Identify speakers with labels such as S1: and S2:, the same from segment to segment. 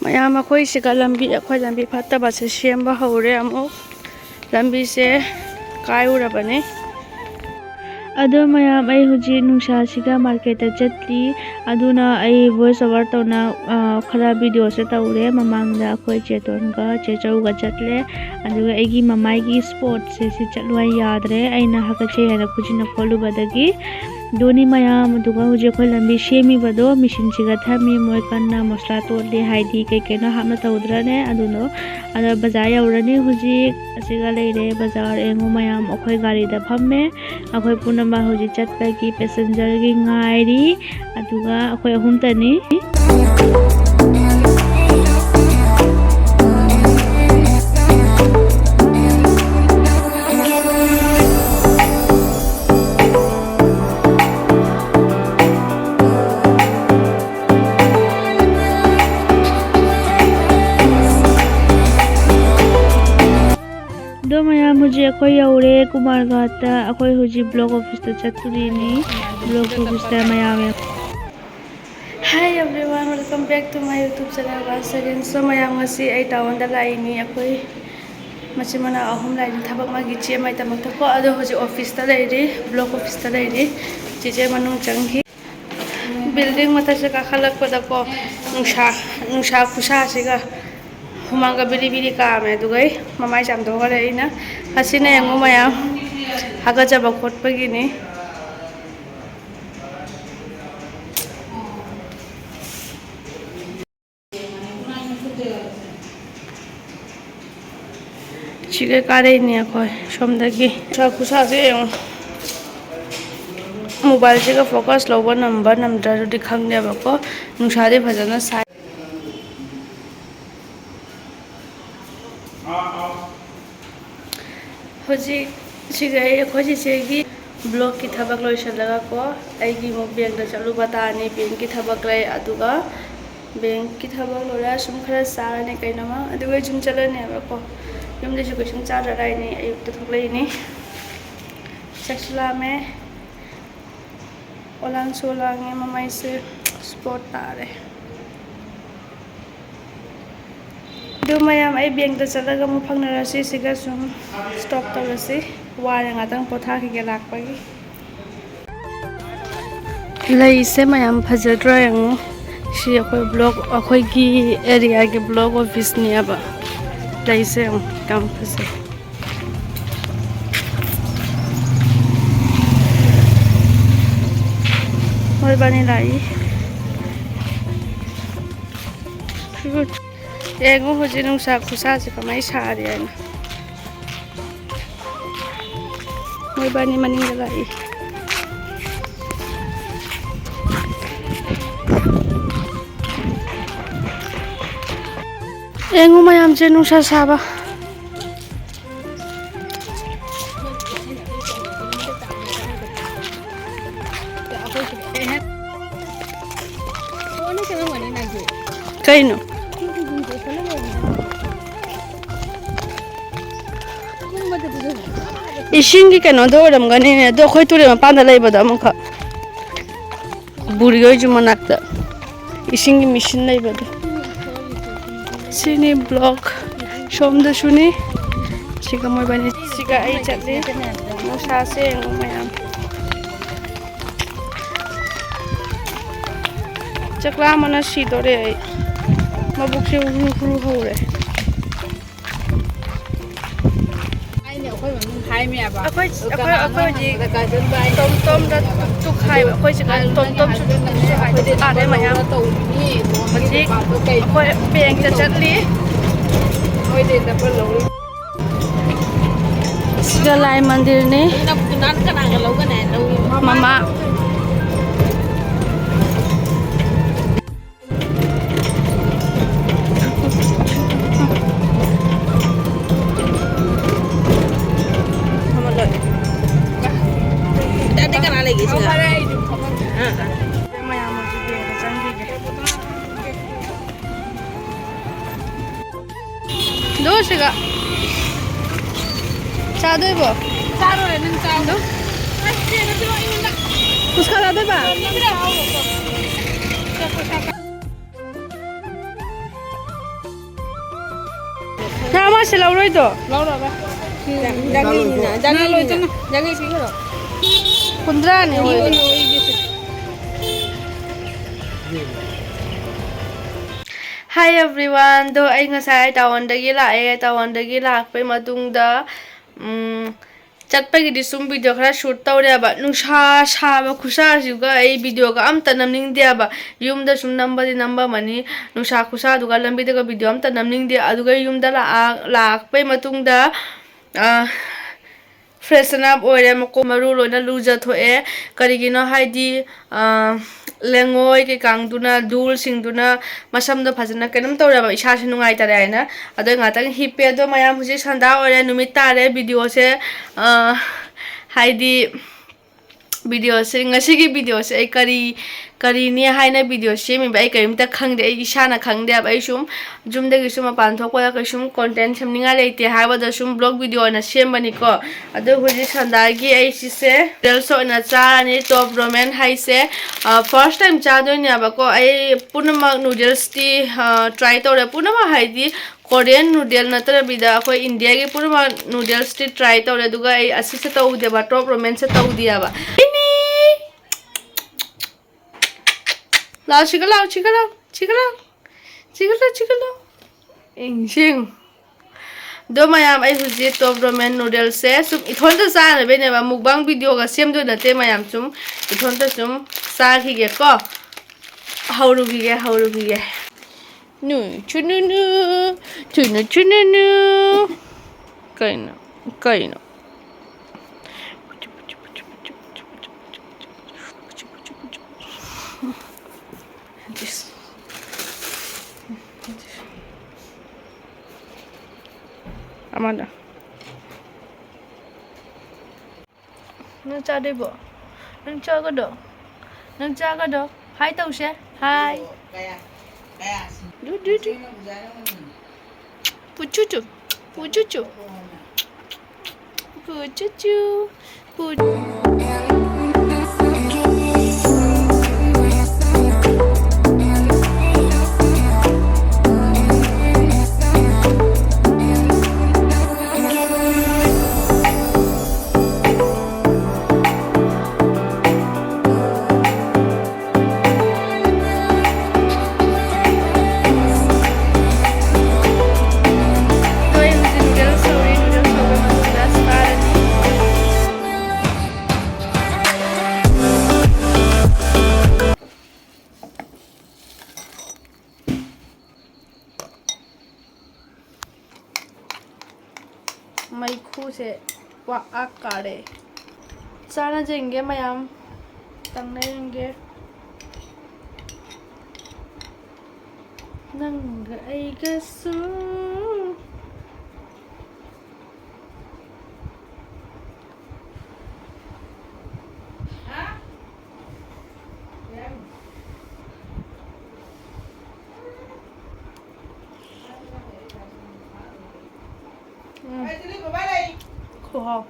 S1: ꯃꯌꯥꯝ ꯑꯩꯈꯣꯏꯁꯤꯒ ꯑꯩꯈꯣꯏ ꯂꯝꯕꯤ ꯐꯠꯇꯕꯁꯦ ꯁꯦꯝꯕ ꯍꯧꯔꯦ ꯑꯃꯨꯛ ꯂꯝꯕꯤꯁꯦ ꯀꯥꯏꯔꯨꯔꯕꯅꯤ ꯑꯗꯣ ꯃꯌꯥꯝ ꯑꯩ ꯍꯧꯖꯤꯛ ꯅꯨꯡꯁꯥꯁꯤꯒ ꯃꯥꯔꯀꯦꯠꯇ ꯆꯠꯂꯤ ꯑꯗꯨꯅ ꯑꯩ ꯚꯣꯏꯁ ꯑꯣꯚꯔ ꯇꯧꯅ ꯈꯔ ꯚꯤꯗꯤꯑꯣꯁꯦ ꯇꯧꯔꯦ ꯃꯃꯥꯡꯗ ꯑꯩꯈꯣꯏ ꯆꯦꯇꯣꯟꯒ ꯆꯦꯆꯧꯒ ꯆꯠꯂꯦ ꯑꯗꯨꯒ ꯑꯩꯒꯤ ꯃꯃꯥꯏꯒꯤ ꯁ꯭ꯄꯣꯠꯁꯦ ꯁꯤ ꯆꯠꯂꯨ ꯌꯥꯗ꯭ꯔꯦ ꯑꯩꯅ ꯍꯥꯀꯠꯆꯩ ꯍꯥꯏꯅ ꯈꯨꯖꯤꯟꯅ ꯈꯣꯠꯂꯨꯕꯗꯒꯤ ꯗꯣꯅꯤ ꯃꯌꯥꯝ ꯑꯗꯨꯒ ꯍꯧꯖꯤꯛ ꯑꯩꯈꯣꯏ ꯂꯝꯕꯤ ꯁꯦꯝꯃꯤꯕꯗꯣ ꯃꯦꯆꯤꯟꯁꯤꯒ ꯊꯝꯃꯤ ꯃꯣꯏ ꯀꯟꯅ ꯃꯁꯂꯥ ꯇꯣꯠꯂꯤ ꯍꯥꯏꯗꯤ ꯀꯩꯅꯣ ꯍꯥꯞꯅ ꯇꯧꯗ꯭ꯔꯅꯦ ꯑꯗꯨꯅ ꯑꯗ ꯕꯖꯥꯔ ꯌꯧꯔꯅꯤ ꯍꯧꯖꯤꯛ ꯑꯁꯤꯒ ꯂꯩꯔꯦ ꯕꯖꯥꯔ ꯌꯦꯡꯉꯨ ꯃꯌꯥꯝ ꯑꯩꯈꯣꯏ ꯒꯥꯔꯤꯗ ꯐꯝꯃꯦ ꯑꯩꯈꯣꯏ ꯄꯨꯝꯅꯃꯛ ꯍꯧꯖꯤꯛ ꯆꯠꯄꯒꯤ ꯄꯦꯁꯦꯟꯖꯔꯒꯤ ꯉꯥꯏꯔꯤ ꯑꯗꯨꯒ ꯑꯩꯈꯣꯏ ꯑꯍꯨꯝꯇꯅꯤ ꯑꯗꯣ ꯃꯌꯥꯝ ꯍꯧꯖꯤꯛ ꯑꯩꯈꯣꯏ ꯌꯧꯔꯦ ꯀꯨꯃꯥꯔꯘꯥꯠꯇ ꯑꯩꯈꯣꯏ ꯍꯧꯖꯤꯛ ꯕ꯭ꯂꯣꯛ ꯑꯣꯐꯤꯁꯇ ꯆꯠꯇꯣꯔꯤꯅꯤ ꯕ꯭ꯂꯣꯛ ꯑꯣꯐꯤꯁꯇ ꯃꯌꯥꯝ Hi everyone, welcome back to my YouTube channel once again. So mayam ngasi ay taonda laini akhoi machimana ahum laini thabak magi che mai tamak thako ado hoji office ta lairi block office ta lairi chije manung changhi building mata se ka khalak pada ko nungsa khusa siga humanga biri biri ka me dugai mamai jam do gare ina hasina yango mayam haga jaba khotpagi ni Chiga kare ni akhoi somdagi khusa se mobile se ka focus loba number namdra di khangde ba ko nungsa de phajana sai hoji chiga akhoi se gi block ki thabak loisalaga ko aigi mo bank da chalu batani bank ki thabak lai aduga bank ki thabak lora sum khara sarane kainama aduga jum chalane ba ko yum de ju sum char rai ni ayuk ta thoklai ni sexula me olan solang e mamai se sport tare do mayam ai bank da chalaga mu phangna rasi siga sum stop tarasi ware ngatang potha ki ge lakpagi lai se mayam phajadra yang si akhoi block akhoi gi area gi block office ni aba lai se kam phase moi bani lai good ego hoji nungsa khusa se kamai sari ana moi bani maning lai ego mayam je nungsa saba kaino isingi kano doram gani ne do khoi ture ma panda laibada amukha buri oi ju manakta isingi machine laibada sini block somda suni siga moi bani siga ai chatli nusa se mayam chakla mana si dore ai mabuk se uru uru hore akhoi ji tom tom da tu khai akhoi ji tom tom su ade mayam ji akhoi bank cha chatli oi de da par lo siga lai mandir ne mama Siga cha doi bo cha ro re nin cha do uska da doi ba Tha ma se lau roi to.
S2: Lâu rồi ba. Jangi ni na, jangi pi ko.
S1: Kundra ni
S2: Ni
S1: oi.
S2: ono i de.
S1: Hi everyone, do ai ngasai tawandagi lae tawandagi lakpai matungda chatpagi di sum video khara shoot tawre ba nungsa saba khusa juga ai video ga amta namning dia ba yumda sum number mani nungsa khusa duga lambi daga video amta namning dia aduga yumda lakpai matungda freshen up oire mako maru loina luja thoe karigino haidi lengoi ke kangduna dul singduna masamdo phajana kenam tawraba isa se nungai tare aina ado ngatang hipe do mayam huji sanda oire numit tare video se haidi video se ngasi gi video se ai kari ni haina video se mi bai karim ta khangde ai isana khangde bai sum jum de gi sum pan thokwa ka sum content samninga leite haba da sum blog video na sem bani ko ado huji sanda gi ai si se delso na cha ni top roman hai se first time cha do ni aba ko ai punama noodles ti try to re punama hai di Korean noodle natra bida ko India gi punama noodles ti try to re duga ai asi se to de ba top roman se to dia ba lao chikala Injing do mayam ai huji top ramen noodles se sum ithon ta sa na be ne ba mukbang video ga sem do na te mayam sum ithon ta sum sa ki ge ko hauru gi ge nu chunu kaino Amanda. Nang cha dei bo. Nang cha ga do. Hai tau se. Hai. Du. Pucucu. Mai khu se wa akare sana jenge mayam tangne jenge nang ai ga su Cool.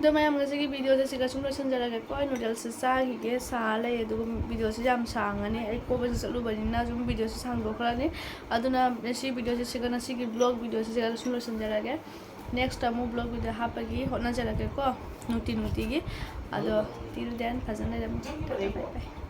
S1: Do mayam ngasi gi video se siga sumlo sanjara ge koi noodles se sa gi ge sa le du video se jam sangani ai ko ba se lu bani na jum video se sang do khrani aduna si video se siga na si gi vlog video se siga sumlo sanjara ge next time vlog video hapagi hona jara ge ko nuti gi ado till then phajana bye bye